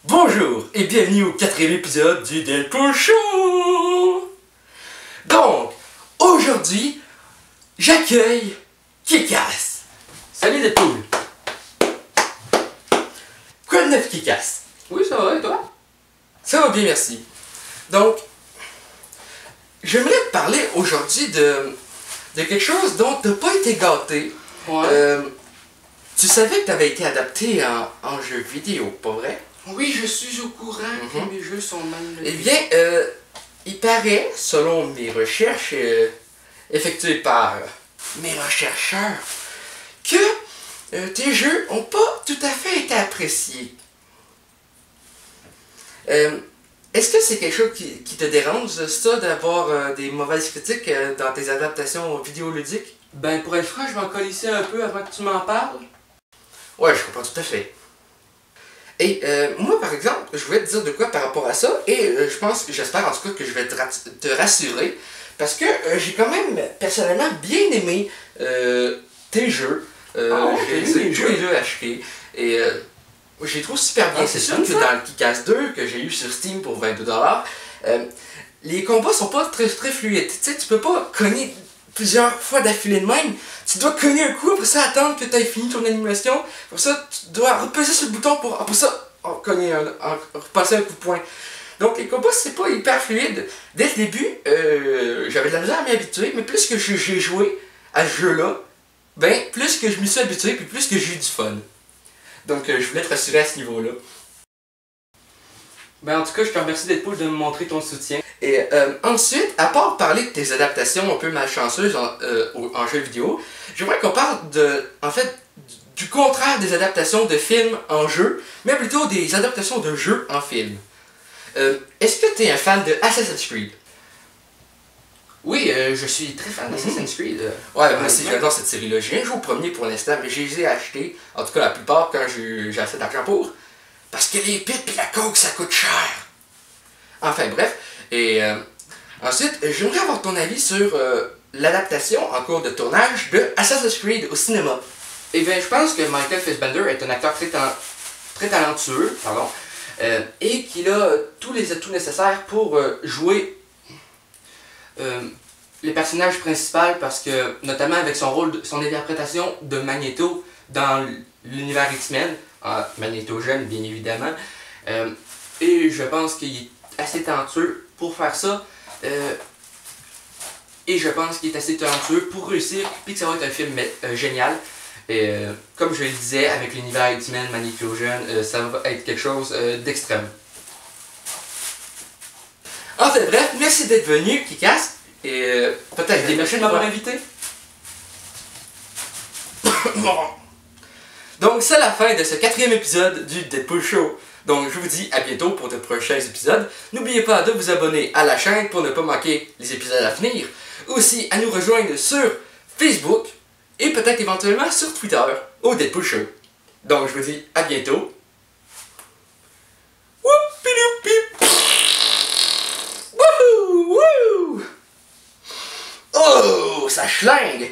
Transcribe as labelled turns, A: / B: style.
A: Bonjour et bienvenue au 4e épisode du Deadpool Show! Donc, aujourd'hui, j'accueille Kick-Ass. Salut Deadpool! Quoi de neuf, Kick-Ass?
B: Oui, ça va, et toi?
A: Ça va bien, merci. Donc, j'aimerais te parler aujourd'hui de quelque chose dont t'as pas été gâté.
B: Ouais.
A: Tu savais que t'avais été adapté en jeu vidéo, pas vrai?
B: Oui, je suis au courant que mes jeux sont mal
A: Eh bien, il paraît, selon mes recherches effectuées par mes rechercheurs, que tes jeux n'ont pas tout à fait été appréciés. Est-ce que c'est quelque chose qui te dérange, ça, d'avoir des mauvaises critiques dans tes adaptations vidéoludiques?
B: Ben, pour être franc, je vais en colisser un peu avant que tu m'en parles.
A: Ouais, je comprends tout à fait. Et moi, par exemple, je voulais te dire de quoi par rapport à ça, et j'espère en tout cas que je vais te rassurer, parce que j'ai quand même personnellement bien aimé tes jeux. J'ai tous les jeux achetés, et je les trouve super bien. C'est sûr que dans le Kick-Ass 2 que j'ai eu sur Steam pour 22$, les combats sont pas très fluides. Tu sais, tu peux pas cogner plusieurs fois d'affilée de même. Tu dois cogner un coup, après ça attendre que tu aies fini ton animation. Pour ça, tu dois repasser sur le bouton pour après ça repasser un coup de poing. Donc les combats, c'est pas hyper fluide. Dès le début, j'avais de la misère à m'y habituer, mais plus que j'ai joué à ce jeu-là, ben plus que je m'y suis habitué, puis plus que j'ai eu du fun. Donc je voulais te rassurer à ce niveau-là.
B: Ben, en tout cas, je te remercie Deadpool de me montrer ton soutien.
A: Et ensuite, à part parler de tes adaptations un peu malchanceuses en jeu vidéo, j'aimerais qu'on parle du contraire des adaptations de films en jeu, mais plutôt des adaptations de jeux en film. Est-ce que tu es un fan de Assassin's Creed?
B: Oui, je suis très fan d'Assassin's Creed.
A: Ouais, moi aussi j'adore cette série-là. J'ai rien joué au premier pour l'instant, mais je les ai achetés, en tout cas la plupart quand j'ai assez d'argent pour, parce que les pits et la coke ça coûte cher. Enfin bref, et ensuite j'aimerais avoir ton avis sur l'adaptation en cours de tournage de Assassin's Creed au cinéma.
B: Eh bien, je pense que Michael Fassbender est un acteur très talentueux, et qu'il a tous les atouts nécessaires pour jouer les personnages principaux, parce que, notamment avec son interprétation de Magneto dans l'univers X-Men, Magneto jeune bien évidemment, et je pense qu'il est assez talentueux pour faire ça, et je pense qu'il est assez talentueux pour réussir, puis que ça va être un film génial. Et comme je le disais, avec l'univers X-Men, Magneto jeune, ça va être quelque chose d'extrême.
A: Enfin bref, merci d'être venu, Kick-Ass, et peut-être des
B: Merci de m'avoir invité.
A: Donc c'est la fin de ce 4e épisode du Deadpool Show. Donc je vous dis à bientôt pour de prochains épisodes. N'oubliez pas de vous abonner à la chaîne pour ne pas manquer les épisodes à venir. Aussi à nous rejoindre sur Facebook et peut-être éventuellement sur Twitter au Deadpool Show. Donc je vous dis à bientôt. Wouhou! Wouh! Oh, ça schlingue!